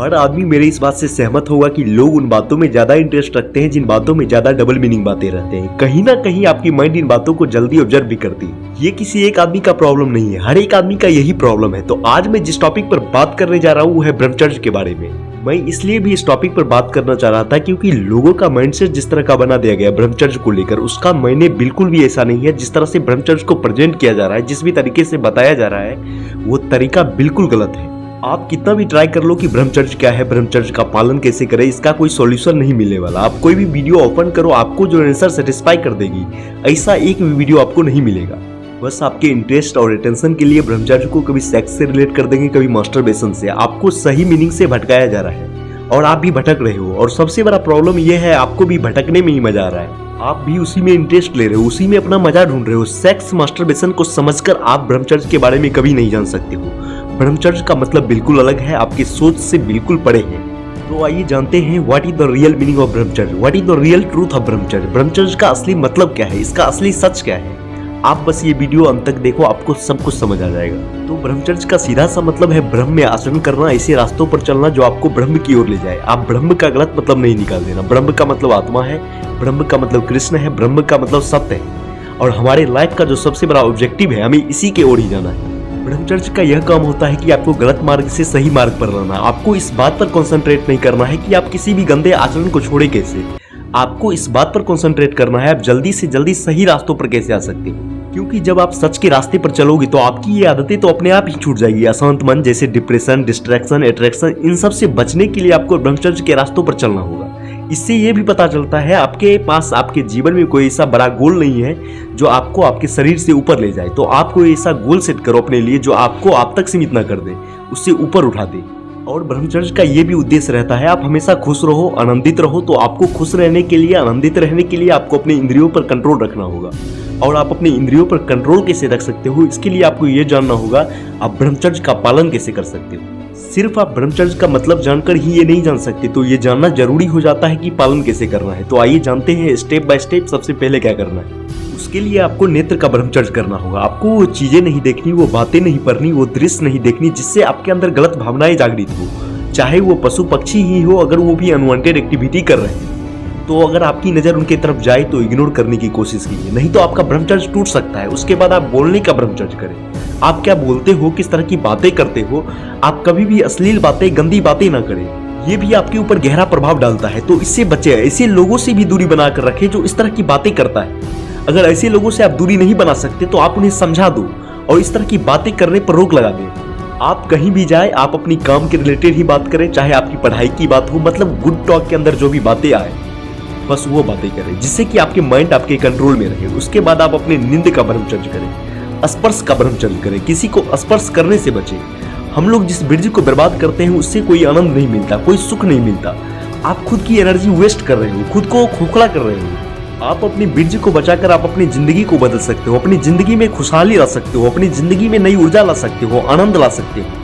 हर आदमी मेरे इस बात से सहमत होगा कि लोग उन बातों में ज्यादा इंटरेस्ट रखते हैं जिन बातों में ज्यादा डबल मीनिंग बातें रहते हैं। कहीं ना कहीं आपकी माइंड इन बातों को जल्दी ऑब्जर्व भी करती है। ये किसी एक आदमी का प्रॉब्लम नहीं है, हर एक आदमी का यही प्रॉब्लम है। तो आज मैं जिस टॉपिक पर बात करने जा रहा हूँ वो है ब्रह्मचर्य के बारे में। मैं इसलिए भी इस टॉपिक पर बात करना चाह रहा था क्योंकि लोगों का माइंडसेट जिस तरह का बना दिया गया ब्रह्मचर्य को लेकर, उसका मायने बिल्कुल भी ऐसा नहीं है। जिस तरह से ब्रह्मचर्य को प्रेजेंट किया जा रहा है, जिस भी तरीके से बताया जा रहा है, वो तरीका बिल्कुल गलत है। आप कितना भी ट्राई कर लो कि ब्रह्मचर्य क्या है, ब्रह्मचर्य का पालन कैसे करें, इसका कोई सॉल्यूशन नहीं मिलने वाला। आप कोई भी वीडियो ओपन करो, आपको जो आंसर सेटिस्फाई कर देगी, ऐसा एक भी वीडियो आपको नहीं मिलेगा। बस आपके इंटरेस्ट और अटेंशन के लिए ब्रह्मचर्य को कभी सेक्स से रिलेट कर देंगे, कभी मास्टरबेशन से। आपको सही मीनिंग से भटकाया जा रहा है और आप भी भटक रहे हो। और सबसे बड़ा प्रॉब्लम यह है, आपको भी भटकने में ही मजा आ रहा है। आप भी उसी में इंटरेस्ट ले रहे हो, उसी में अपना मजा ढूंढ रहे हो। सेक्स मास्टरबेशन को समझकर आप ब्रह्मचर्य के बारे में कभी नहीं जान सकते हो। ब्रह्मचर्य का मतलब बिल्कुल अलग है, आपकी सोच से बिल्कुल परे है। तो आइए जानते हैं what is the real meaning of brahmacharya, what is the real truth of brahmacharya. ब्रह्मचर्य का असली मतलब क्या है, इसका असली सच क्या है। आप बस ये वीडियो अंत तक देखो, आपको सब कुछ समझ आ जाएगा। तो ब्रह्मचर्य का सीधा सा मतलब है ब्रह्म में आचरण करना, ऐसे रास्तों पर चलना जो आपको ब्रह्म की ओर ले जाए। आप ब्रह्म का गलत मतलब नहीं निकाल देना। ब्रह्म का मतलब आत्मा है, ब्रह्म का मतलब कृष्ण है, ब्रह्म का मतलब सत्य है। और हमारे लाइफ का जो सबसे बड़ा ऑब्जेक्टिव है, हमें इसी के ओर ही जाना है। ब्रह्मचर्य का यह काम होता है कि आपको गलत मार्ग से सही मार्ग पर लाना। आपको इस बात पर कंसंट्रेट नहीं करना है कि आप किसी भी गंदे आचरण को छोड़े कैसे। आपको इस बात पर कंसंट्रेट करना है आप जल्दी से जल्दी सही रास्तों पर कैसे आ सकते हो। क्योंकि जब आप सच के रास्ते पर चलोगे तो आपकी ये आदतें तो अपने आप ही छूट जाएगी। अशांत मन जैसे डिप्रेशन, डिस्ट्रैक्शन, अट्रैक्शन, इन सब से बचने के लिए आपको ब्रह्मचर्य के रास्तों पर चलना होगा। इससे ये भी पता चलता है आपके पास आपके जीवन में कोई ऐसा बड़ा गोल नहीं है जो आपको आपके शरीर से ऊपर ले जाए। तो आप कोई ऐसा गोल सेट करो अपने लिए जो आपको आप तक सीमित ना कर दे, उससे ऊपर उठा दे। और ब्रह्मचर्य का ये भी उद्देश्य रहता है आप हमेशा खुश रहो, आनंदित रहो। तो आपको खुश रहने के लिए, आनंदित रहने के लिए आपको अपने इंद्रियों पर कंट्रोल रखना होगा। और आप अपने इंद्रियों पर कंट्रोल कैसे रख सकते हो, इसके लिए आपको ये जानना होगा आप ब्रह्मचर्य का पालन कैसे कर सकते हो। सिर्फ आप ब्रह्मचर्य का मतलब जानकर ही ये नहीं जान सकते, तो ये जानना जरूरी हो जाता है कि पालन कैसे करना है। तो आइए जानते हैं स्टेप बाय स्टेप सबसे पहले क्या करना है। उसके लिए आपको नेत्र का ब्रह्मचर्य करना होगा। आपको वो चीजें नहीं देखनी, वो बातें नहीं पढ़नी, वो दृश्य नहीं देखनी जिससे आपके अंदर गलत भावनाएं जागृत हो। चाहे वो पशु पक्षी ही हो, अगर वो भी अनवांटेड एक्टिविटी कर रहे हैं तो अगर आपकी नजर उनके तरफ जाए तो इग्नोर करने की कोशिश कीजिए, नहीं तो आपका ब्रह्मचर्य टूट सकता है। उसके बाद आप बोलने का ब्रह्मचर्य करें। आप क्या बोलते हो, किस तरह की बातें करते हो। आप कभी भी अश्लील बातें, गंदी बातें ना करें, ये भी आपके ऊपर गहरा प्रभाव डालता है। तो इससे बचे, ऐसे लोगों से भी दूरी बनाकर रखें जो इस तरह की बातें करता है। अगर ऐसे लोगों से आप दूरी नहीं बना सकते तो आप उन्हें समझा दो और इस तरह की बातें करने पर रोक लगा दें। आप कहीं भी जाए, आप अपनी काम के रिलेटेड ही बात करें, चाहे आपकी पढ़ाई की बात हो। मतलब गुड टॉक के अंदर जो भी बातें आए बस वो बातें करें जिससे कि आपके माइंड आपके कंट्रोल में रहे। उसके बाद आप अपने नींद का ब्रह्मचर्य करें, स्पर्श का ब्रह्मचर्य करें, किसी को स्पर्श करने से बचें। हम लोग जिस ब्रिज को बर्बाद करते हैं उससे कोई आनंद नहीं मिलता, कोई सुख नहीं मिलता। आप खुद की एनर्जी वेस्ट कर रहे हो, खुद को खोखला कर रहे हो। आप अपनी ब्रिज को बचाकर आप अपनी जिंदगी को बदल सकते हो, अपनी जिंदगी में खुशहाली ला सकते हो, अपनी जिंदगी में नई ऊर्जा ला सकते हो, आनंद ला सकते हो।